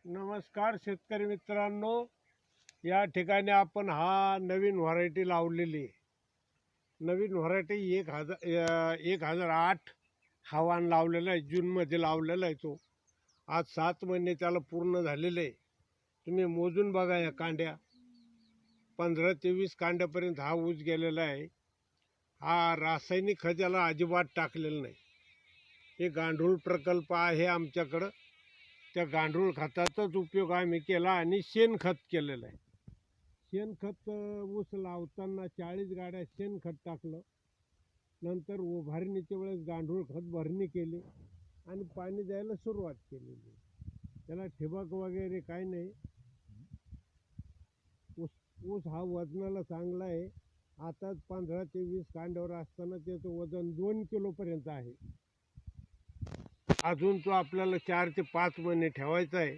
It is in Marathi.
नमस्कार शेतकरी मित्रांनो, या ठिकाणी आपण हा नवीन व्हरायटी लावलेली आहे. नवीन व्हरायटी 1008 हवान लावलेला आहे. जूनमध्ये लावलेला आहे. तो आज 7 महिने त्याला पूर्ण झालेले आहे. तुम्ही मोजून बघा या कांड्या, 15 ते 20 कांड्यापर्यंत हा ऊस गेलेला आहे. हा रासायनिक खत याला अजिबात टाकलेलं नाही. हे गांडूळ प्रकल्प आहे आमच्याकडं. त्या गांडूळ खताचाच उपयोग आम्ही केला आणि शेणखत केलेलं आहे. शेणखत ऊस लावताना 40 गाड्या शेणखत टाकलं. नंतर उभारणीच्या वेळेस गांडूळ खत भरणी केली आणि पाणी द्यायला सुरुवात केलेली. त्याला ठिबक वगैरे काही नाही. ऊस हा वजनाला चांगला आहे. आताच 15 ते 20 कांड्यावर असताना त्याचं वजन 2 किलोपर्यंत आहे. अजून तो आपल्याला 4 ते 5 महिने ठेवायचा आहे.